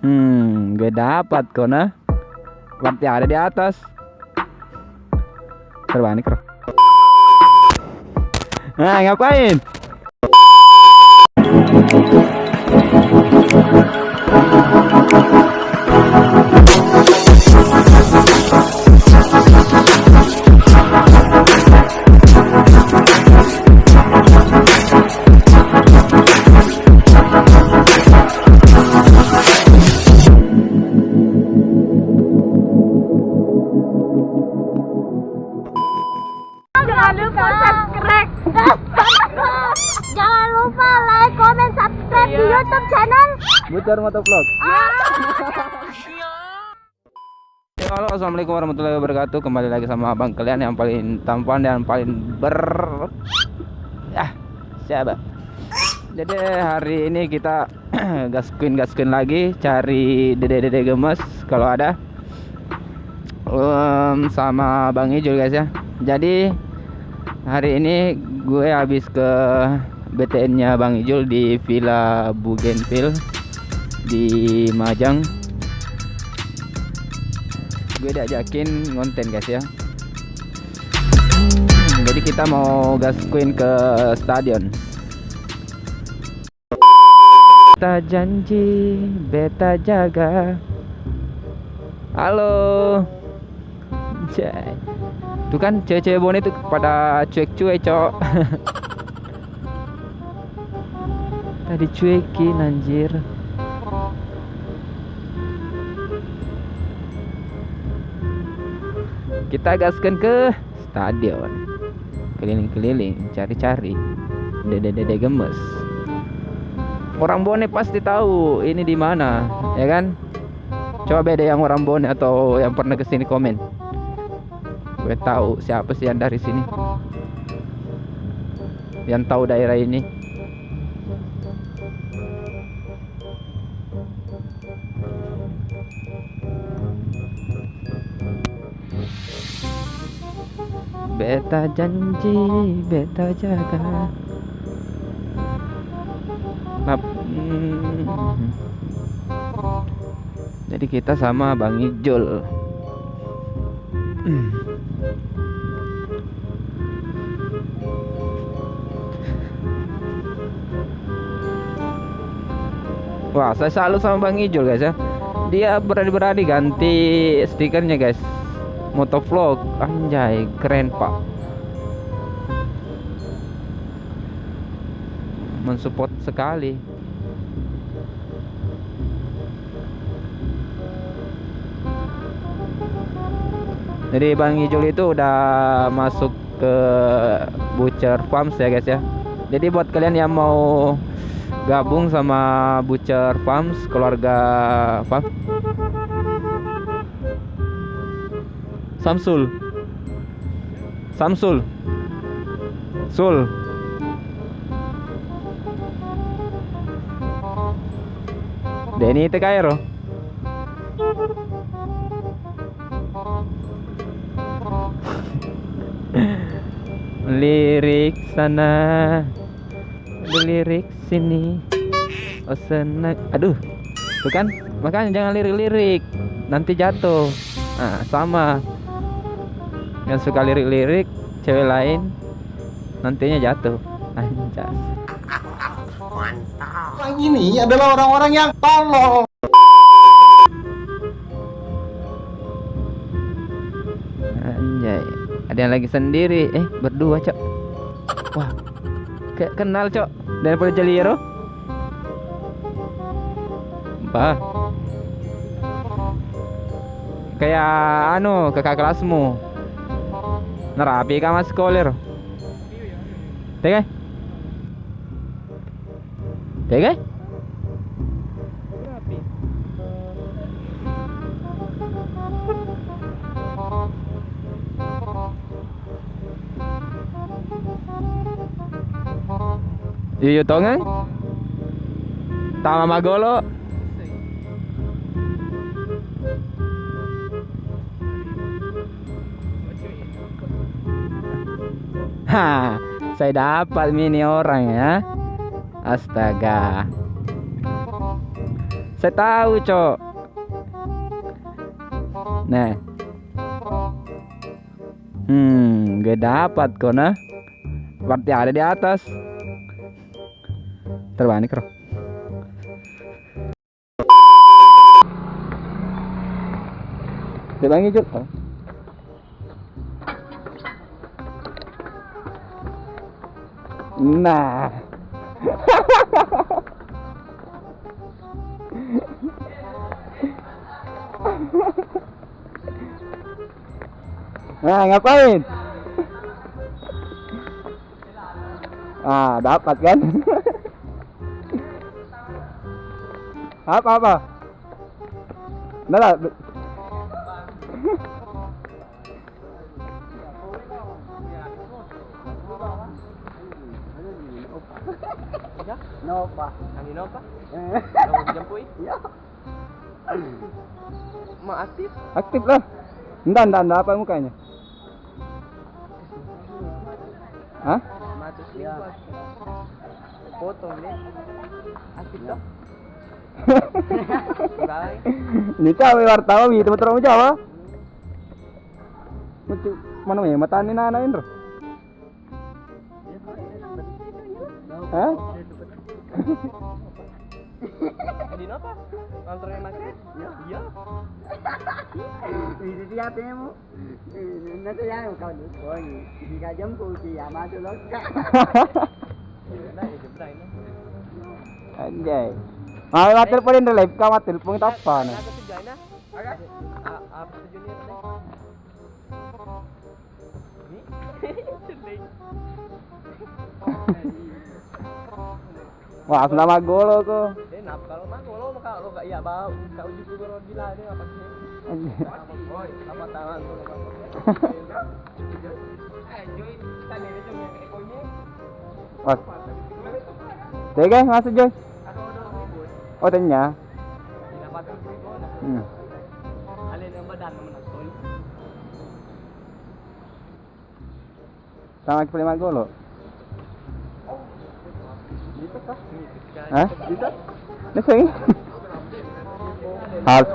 Gue dapat kona. Berarti ada di atas. Terbalik bro. Nah, ngapain? Jangan lupa subscribe. Jangan lupa like, comment, subscribe di YouTube channel Bucar Motovlog. Halo, assalamualaikum warahmatullahi wabarakatuh. Kembali lagi sama abang kalian yang paling tampan dan paling siapa? Jadi hari ini kita gaskuin lagi, cari dede gemes kalau ada, sama Bang Ijul guys ya. Jadi hari ini gue habis ke BTN-nya Bang Ijul di Villa Bougainville di Majang. Gue diajakin ngonten guys ya. Jadi kita mau gaskuin ke stadion. Beta janji, beta jaga. Halo. Jai. Tuh kan cewek-cewek bonit tuh pada cuek-cuek, cok. Tadi cuekin anjir. Kita gaskan ke stadion. Keliling-keliling, cari-cari dede gemes. Orang Bone pasti tahu ini di mana, ya kan? Coba beda yang orang Bone atau yang pernah kesini komen. Gue tahu siapa sih yang dari sini, yang tahu daerah ini. Beta janji, beta jaga. Jadi kita sama Bang Ijul. Wah, saya salut sama Bang Ijul guys ya. Dia berani-berani ganti stikernya guys. Motovlog, anjay, keren pak. Mensupport sekali. Jadi Bang Ijul itu udah masuk ke Butcher Farms ya guys ya. Jadi buat kalian yang mau gabung sama Butcher Farms, keluarga apa? Samsul Sul Denny itu Cairo. Lirik sana, lirik sini, oh senang. Aduh, tuh kan, makanya jangan lirik-lirik, nanti jatuh. Nah, sama yang suka lirik-lirik cewek lain nantinya jatuh. Anjas. Orang ini adalah orang-orang yang tolol. Anjay, ada yang lagi sendiri. Berdua cok. Wah, kayak kenal cok daripada Jaliero. Bah, kayak anu kakak kelasmu. Nerapi ka mas sekolah. Tega? Tega? Yuyu tongan? Tama magolo. Saya dapat mini orang ya. Astaga. Saya tahu, Cok. Nah. Gak dapat kok nah. Berarti ada di atas. Terbalik, Bro. Terbang hijau. Nah. Nah, ngapain? Ah, dapat kan? Apa? Nah, lah. Nova. Kami Nova? Eh. Kamu dijemput? Ya. Mak aktif? Aktif lah. Enggak apa mukanya? Hah? Matus Ya. Foto nih. Aktif dah. Bye. Ini cawe wartawan gitu betul mau Jawa. Mutu mana ya matane nanain bro. Hah? Di Nova? Kantornya Mas? Iya. Ini siapa mu? Nanti yang kau ni kau ni. Jika jemput dia masuk lokal. Jembrah ini. Anjay. Ah, teleponin live ka telepon itu apa nah? Aku tujuan na. Apa tujuannya tadi? Ini? Sedih. Wah, aku nama golo ko. Nap kalau mah kalau enggak iya bau kau juga kalau gila dia apa sih? Apa tangan tuh? Joy, tadi itu yang ekornya. Wah. Tega ngasih Joy. Oh, tanya. Dapat Hmm. alin yang badan naman tol. Sama ke 5 golo. Dito ka? Hah? Dito? Nasa ini? Harus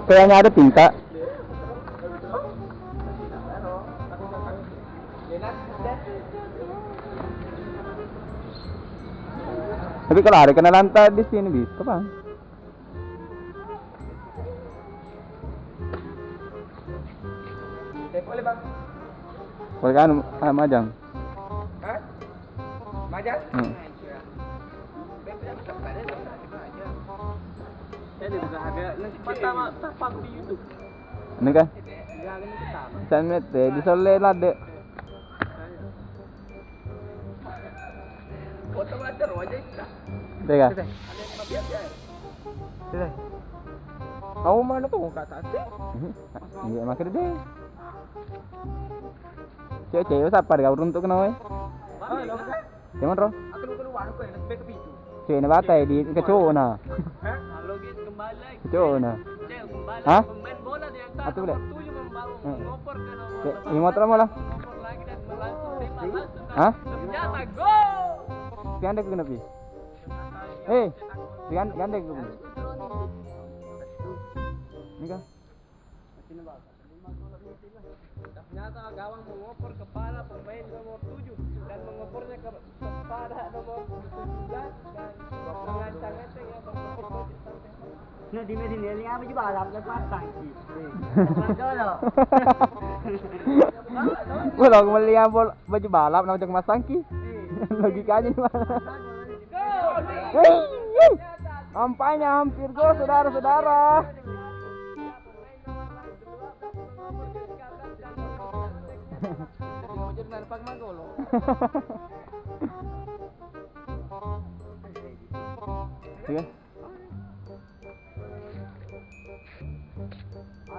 kayaknya ada tinta. Tapi kalau ada kena lantai di sini bisa bang. Boleh bang? Boleh kan majang. Hah? Majang? Jadi bukan ada nanti pertama tapang di YouTube. Ini kan? Jangan pertama. Saya menit deh, di sole lah deh. Foto aja aja kita. Tega. Ada yang mabiat ya. Sudah. Kamu mana tuh kata sih? Iya makin deh. Cewek siapa deh kau untuk kenapa? Jangan roh. Aku keluar aku yang lebih ke pintu. Cewek ini batai di kecoa na. Kalau gitu kembali lagi. Kecoa na. Cek kembali. Hah? Pemain bola dia yang Atu boleh? tujuh membangun ngopor ke nomor. Ini motor mau lah. Ngopor lagi dan langsung tembak langsung. Hah? Ternyata gol. Gandek ke nabi. Gandek ke. Ini kan? Ternyata gawang mengopor kepala pemain nomor 7 dan mengopornya kepada nomor 17 dan mengancang enteng yang berkocok sampai. Nah di mesin ini apa juga balap ke pasang sih. Kalau Kalau aku melihat baju balap nama cek masangki. Logikanya gimana? Ampanya hampir gol saudara-saudara. Iya.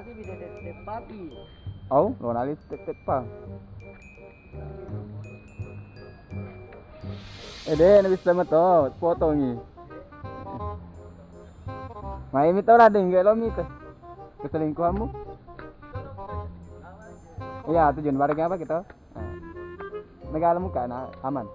masih bisa debati. Oh, Ronaldo tet pa. Deh, nabis sama to, foto ni. Mai mi tau ada enggak lo mi tu. Keselingkuhanmu? Iya, tujuan barang apa kita? Negara muka nah, aman.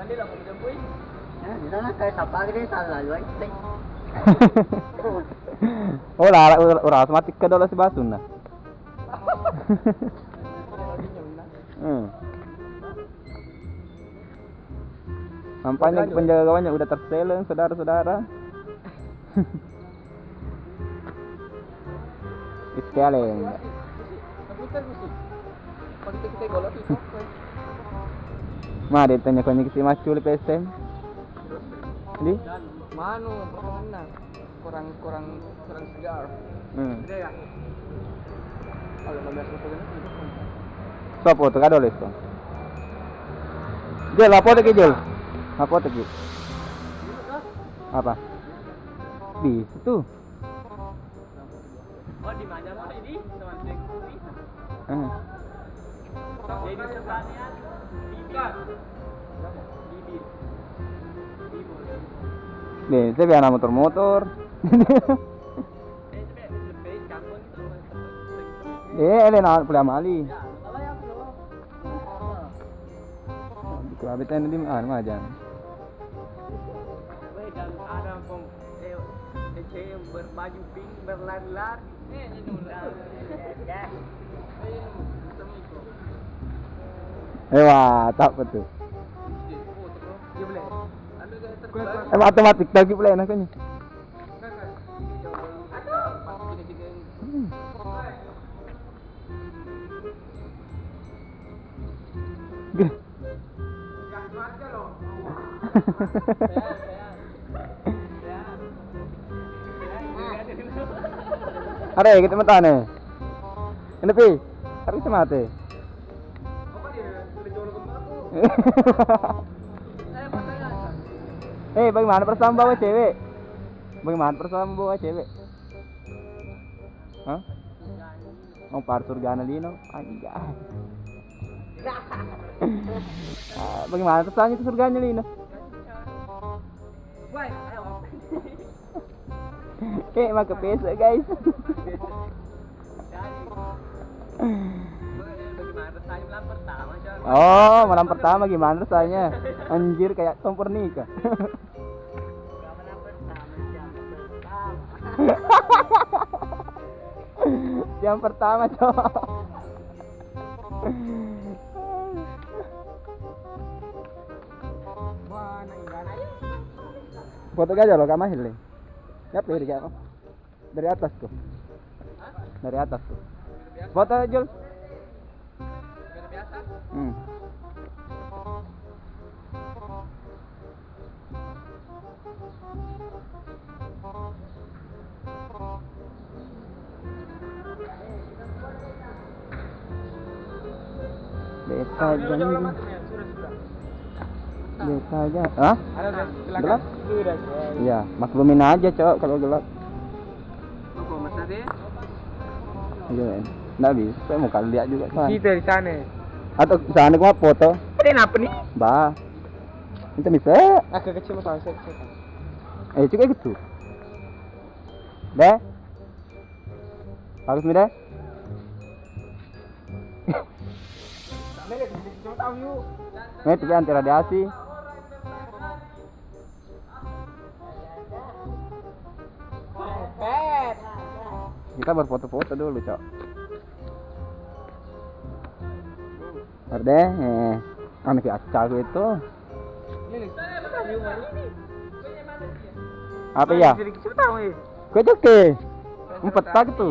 Mandi lah mau jemput. Ya, di sana kayak sapa gede salah lalu aja. Oh lah, ora otomatis ka dolo si Basun na. Nampaknya penjagaannya udah terseleng, saudara-saudara. Iskeleng. Komputer musik. Pagi kita golok itu. Ma, dia tanya konya si Macul di PSM. Di? Dan manu perkenalan kurang segar. Gede ya. Kalau 15 rupiah itu. Sopo tuh kado les tuh. Jel, apa tuh Jel? Apa tuh? Apa? Di situ. Oh di mana mau ini? Teman sekuti. Jadi sebelahnya bibir. Bibir. Nih, saya biar motor-motor. Lebih kampung itu. Ele na pula mali. Ya, kalau yang belum. Di habitan di mana aja. Weh, dan ada yang berbaju pink berlari-lari. Ini udah. Wah, tak betul. Ya boleh. Ambil ke terbaik. Matematik lagi pula nakanya. Are kita matane. Ini pi. Hari itu mate. Bagaimana perasaan bawa cewek? Bagaimana perasaan bawa cewek? Hah? Oh, par surgana lino. Anjay. Bagaimana perasaannya itu surganya lino? Woi, ayo. Maka pesa guys. Bagaimana rasanya malam pertama, Cak? Oh, malam pertama gimana rasanya? Anjir kayak kompor nikah. Malam pertama, jam pertama. Yang pertama, Cok. Wah, nang ya. Foto aja lo, Kak Mahil. Ya, pilih kayak apa? Dari atas tuh. Dari atas tuh. Foto Jul. Biasa. Beta jangan. Sudah. Beta aja. Hah? Ada Gelap? Sudah. Iya, maklumin aja, Cok, kalau gelap. Apa Mas Ade? Iya, enggak bisa. Saya mau kali lihat juga kan. Kita di sana. Atau sana gua foto. Ada apa nih? Bah. Itu bisa. Agak kecil Mas. Juga gitu. Deh. Bagus nih, deh. Tahu yuk. Ini tapi anti radiasi. Pet. Kita berfoto-foto dulu, Cok. Orde, anak acak itu. Ini. Apa ya? Jadi kecil tahu ya. Kau joke. Empat tak itu.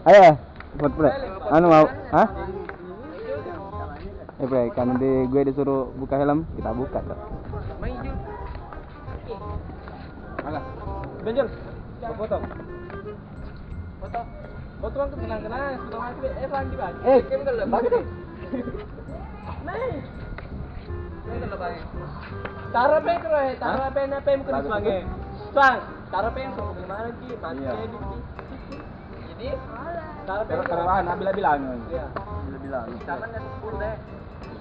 Ayo, buat pula. Anu mau, hah? Bre, kan gue disuruh buka helm, kita buka, Cok. Main Jul. Mana? Benjol. Foto. Foto. Foto kan kenang-kenang, foto mati lagi Bang. Kamu kalau bagi deh. Main. Ini kalau bagi. Taruh pe kro, taruh pe na pe mungkin sebagai. Sang, taruh pe suruh gimana sih? Pakai di. Jadi, taruh pe Karawan, bilang. Iya. Bilang. Taman dan 10 deh.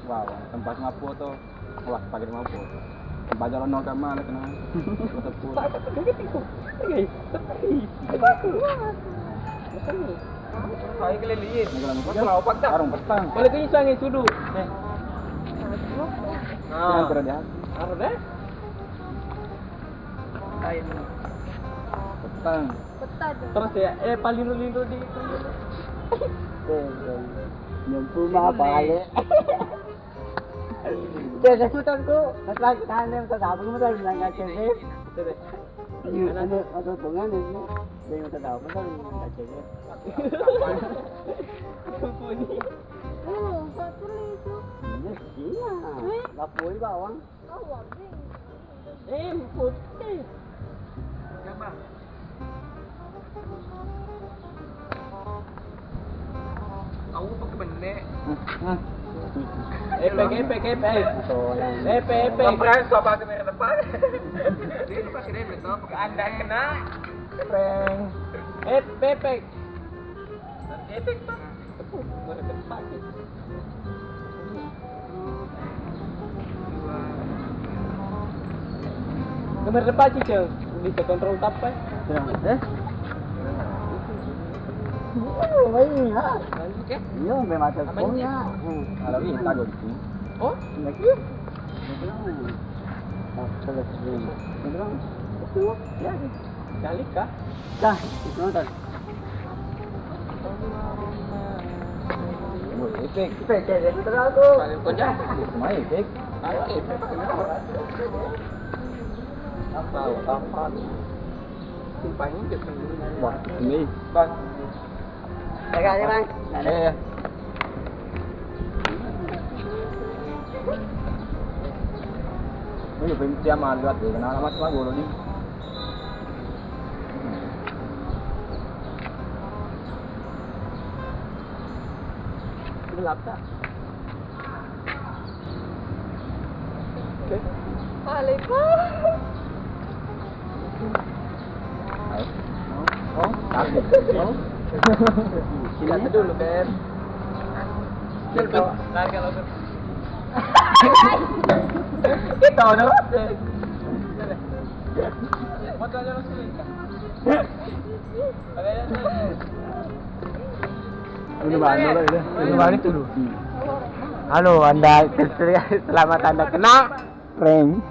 Wow, tempat ngapo tuh. Wah, pakai ngapo. Baca lo nol kama lah kena. Saya kelilingin. Kalau patah. Arung petang. Boleh ke isang yang sudu. Jangan berada. Ada? Kain. Petang. Petang. Terus ya, paling-lindo di itu. Nyempu mah balik. Jadi hutan tu, setelah kita ni kita dah pun kita bilang kacau ni. Ada tungan ni, dia kita dah pun kita bilang kacau ni. Oh, kau tulis tu. Yes, iya. Lapor bawang. Awak ni. Putih. Gambar. Aku pakai benek. Epek. Kompres apa kamera depan? Dia lupa sih dia betul. Anda kena. Prank. Epek. Epek pak. Tepuk. Mereka pakai. Kamera depan sih cel. Bisa kontrol tapai. Oh, baik ya. Lanjut ya. Iya, memang terpunya. Kalau ini tak gini. Oh, Lagi. Selesai. Betul. Betul. Ya. kali kah? Dah, itu nonton. Efek. Jadi terlalu tu. Paling kocak. Main efek. Ayo efek. Apa? Tumpangnya kita wah, ini. Bang. Jaga aja, Bang. Ya. Ini benci sama lihat deh, kenal sama semua golo nih. Gelap tak? Oke. Waalaikumsalam. Oh, sakit. Oh. Silat dulu, Ben. Lari kalau tu. Kita ada. Motor jalan sulit. Ini balik dulu. Halo, Anda selamat Anda kena prank.